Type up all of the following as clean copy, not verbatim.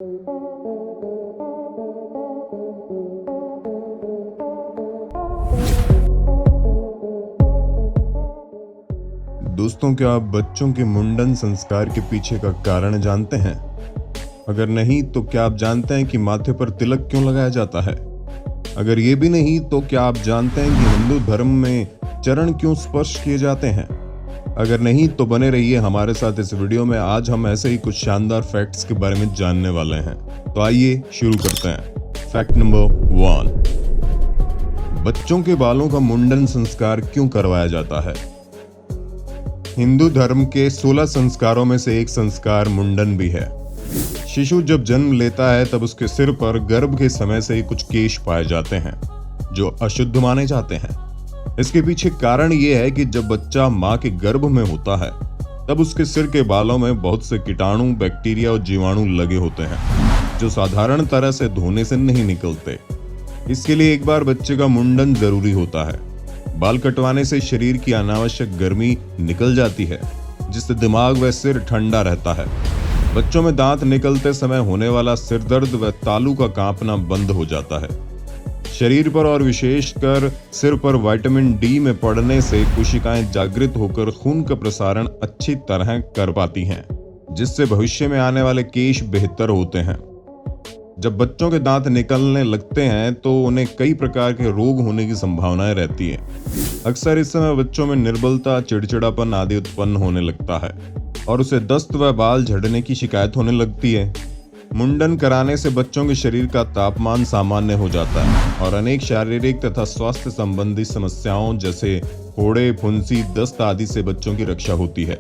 दोस्तों, क्या आप बच्चों के मुंडन संस्कार के पीछे का कारण जानते हैं? अगर नहीं तो क्या आप जानते हैं कि माथे पर तिलक क्यों लगाया जाता है? अगर ये भी नहीं तो क्या आप जानते हैं कि हिंदू धर्म में चरण क्यों स्पर्श किए जाते हैं? अगर नहीं तो बने रहिए हमारे साथ इस वीडियो में। आज हम ऐसे ही कुछ शानदार फैक्ट्स के बारे में जानने वाले हैं। तो आइए शुरू करते हैं। फैक्ट नंबर 1, बच्चों के बालों का मुंडन संस्कार क्यों करवाया जाता है? हिंदू धर्म के 16 संस्कारों में से एक संस्कार मुंडन भी है। शिशु जब जन्म लेता है तब उसके सिर पर गर्भ के समय से ही कुछ केश पाए जाते हैं जो अशुद्ध माने जाते हैं। इसके पीछे कारण यह है कि जब बच्चा मां के गर्भ में होता है तब उसके सिर के बालों में बहुत से कीटाणु, बैक्टीरिया और जीवाणु लगे होते हैं जो साधारण तरह से धोने से नहीं निकलते। इसके लिए एक बार बच्चे का मुंडन जरूरी होता है। बाल कटवाने से शरीर की अनावश्यक गर्मी निकल जाती है जिससे दिमाग व सिर ठंडा रहता है। बच्चों में दांत निकलते समय होने वाला सिर दर्द व तालू का कांपना बंद हो जाता है। शरीर पर और विशेषकर सिर पर विटामिन डी में पड़ने से कोशिकाएं जागृत होकर खून का प्रसारण अच्छी तरह कर पाती हैं, जिससे भविष्य में आने वाले केश बेहतर होते हैं। जब बच्चों के दांत निकलने लगते हैं तो उन्हें कई प्रकार के रोग होने की संभावनाएं रहती है। अक्सर इस समय बच्चों में निर्बलता, चिड़चिड़ापन आदि उत्पन्न होने लगता है और उसे दस्त व बाल झड़ने की शिकायत होने लगती है। मुंडन कराने से बच्चों के शरीर का तापमान सामान्य हो जाता है और अनेक शारीरिक तथा स्वास्थ्य संबंधी समस्याओं जैसे फोड़े, फुंसी, दस्त आदि से बच्चों की रक्षा होती है।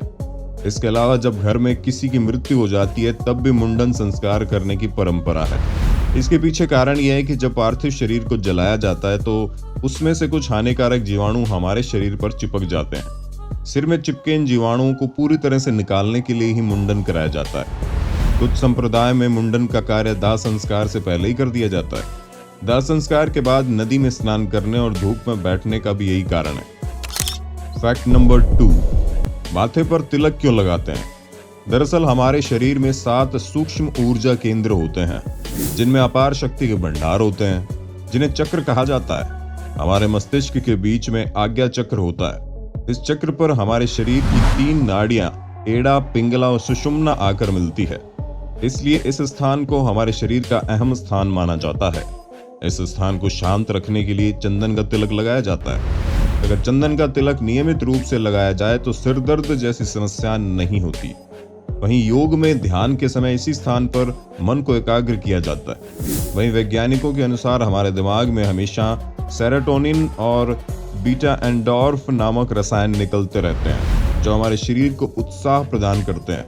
इसके अलावा जब घर में किसी की मृत्यु हो जाती है तब भी मुंडन संस्कार करने की परंपरा है। इसके पीछे कारण यह है कि जब पार्थिव शरीर को जलाया जाता है तो उसमें से कुछ हानिकारक जीवाणु हमारे शरीर पर चिपक जाते हैं। सिर में चिपके इन जीवाणुओं को पूरी तरह से निकालने के लिए ही मुंडन कराया जाता है। कुछ संप्रदाय में मुंडन का कार्य दाह संस्कार से पहले ही कर दिया जाता है। दाह संस्कार के बाद नदी में स्नान करने और धूप में बैठने का भी यही कारण है। फैक्ट नंबर 2, माथे पर तिलक क्यों लगाते हैं? दरअसल हमारे शरीर में 7 सूक्ष्म ऊर्जा केंद्र होते हैं जिनमें अपार शक्ति के भंडार होते हैं, जिन्हें चक्र कहा जाता है। हमारे मस्तिष्क के बीच में आज्ञा चक्र होता है। इस चक्र पर हमारे शरीर की 3 नाड़ियां एड़ा, पिंगला और सुषुम्ना आकर मिलती है। इसलिए इस स्थान को हमारे शरीर का अहम स्थान माना जाता है। इस स्थान को शांत रखने के लिए चंदन का तिलक लगाया जाता है। अगर चंदन का तिलक नियमित रूप से लगाया जाए तो सिर दर्द जैसी समस्या नहीं होती। वहीं योग में ध्यान के समय इसी स्थान पर मन को एकाग्र किया जाता है। वहीं वैज्ञानिकों के अनुसार हमारे दिमाग में हमेशा सेरोटोनिन और बीटा एंडोर्फ नामक रसायन निकलते रहते हैं जो हमारे शरीर को उत्साह प्रदान करते हैं।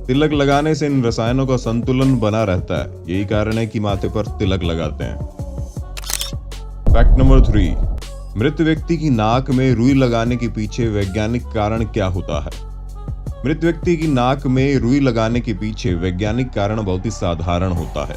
तिलक लगाने से इन रसायनों का संतुलन बना रहता है। यही कारण है कि माथे पर तिलक लगाते हैं। फैक्ट नंबर 3, मृत व्यक्ति की नाक में रुई लगाने के पीछे वैज्ञानिक कारण क्या होता है? मृत व्यक्ति की नाक में रुई लगाने के पीछे वैज्ञानिक कारण बहुत ही साधारण होता है।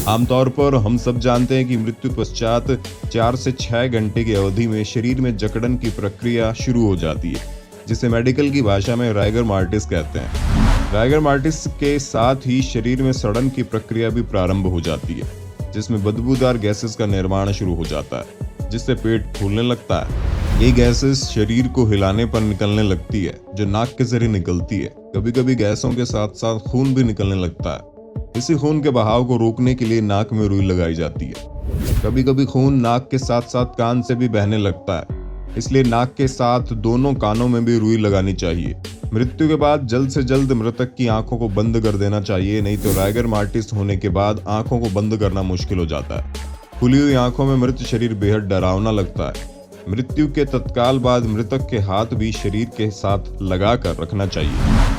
आमतौर पर हम सब जानते हैं कि मृत्यु पश्चात 4 से 6 घंटे की अवधि में शरीर में जकड़न की प्रक्रिया शुरू हो जाती है, जिसे मेडिकल की भाषा में राइगर मार्टिस कहते हैं। राइगर मार्टिस के साथ ही शरीर में सड़न की प्रक्रिया भी प्रारंभ हो जाती है, जिसमें बदबूदार गैसेस का निर्माण शुरू हो जाता है, जिससे पेट फूलने लगता है। ये गैसेस शरीर को हिलाने पर निकलने लगती है, जो नाक के जरिए निकलती है। कभी कभी गैसों के साथ साथ खून भी निकलने लगता है। इसी खून के बहाव को रोकने के लिए नाक में रुई लगाई जाती है। कभी कभी खून नाक के साथ साथ कान से भी बहने लगता है, इसलिए नाक के साथ दोनों कानों में भी रुई लगानी चाहिए। मृत्यु के बाद जल्द से जल्द मृतक की आंखों को बंद कर देना चाहिए, नहीं तो राइगर मार्टिस होने के बाद आंखों को बंद करना मुश्किल हो जाता है। खुली हुई आंखों में मृत शरीर बेहद डरावना लगता है। मृत्यु के तत्काल बाद मृतक के हाथ भी शरीर के साथ लगा कर रखना चाहिए,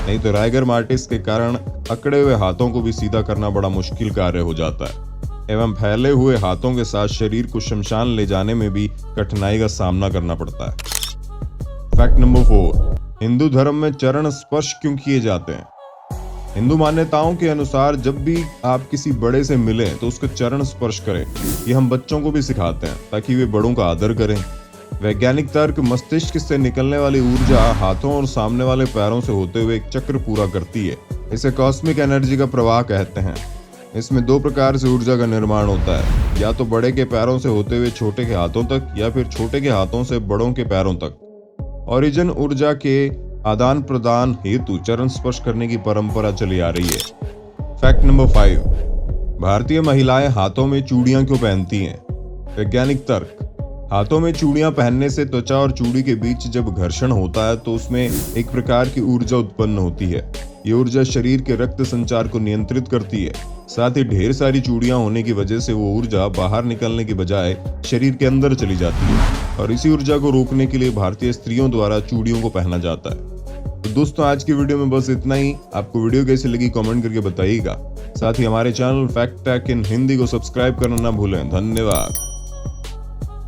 नहीं तो राइगर मार्टिस के कारण अकड़े हुए हाथों को भी सीधा करना बड़ा मुश्किल कार्य हो जाता है एवं फैले हुए हाथों के साथ शरीर को शमशान ले जाने में भी कठिनाई का सामना करना पड़ता है। फैक्ट नंबर 4, हिंदू धर्म में चरण स्पर्श क्यों किए जाते हैं? हिंदू मान्यताओं के अनुसार जब भी आप किसी बड़े से मिलें तो उसका चरण स्पर्श करें। ये हम बच्चों को भी सिखाते हैं ताकि वे बड़ों का आदर करें। वैज्ञानिक तर्क मस्तिष्क से निकलने वाली ऊर्जा हाथों और सामने वाले पैरों से होते हुए एक चक्र पूरा करती है। इसे कॉस्मिक एनर्जी का प्रवाह कहते हैं। इसमें दो प्रकार से ऊर्जा का निर्माण होता है, या तो बड़े के पैरों से होते हुए छोटे के हाथों तक, या फिर छोटे के हाथों से बड़ों के पैरों तक। ओरिजिन ऊर्जा के आदान प्रदान हेतु चरण स्पर्श करने की परंपरा चली आ रही है। फैक्ट नंबर 5, भारतीय महिलाएं हाथों में चूड़ियां क्यों पहनती हैं? वैज्ञानिक तर्क। हाथों में चूड़ियां पहनने से त्वचा और चूड़ी के बीच जब घर्षण होता है तो उसमें एक प्रकार की ऊर्जा उत्पन्न होती है। ये ऊर्जा शरीर के रक्त संचार को नियंत्रित करती है। साथ ही ढेर सारी चूड़ियां होने की वजह से वो ऊर्जा बाहर निकलने की बजाय शरीर के अंदर चली जाती है, और इसी ऊर्जा को रोकने के लिए भारतीय स्त्रियों द्वारा चूड़ियों को पहना जाता है। तो दोस्तों, आज की वीडियो में बस इतना ही। आपको वीडियो कैसी लगी कमेंट करके बताइएगा। साथ ही हमारे चैनल फैक्ट टेक इन हिंदी को सब्सक्राइब करना ना भूलें। धन्यवाद।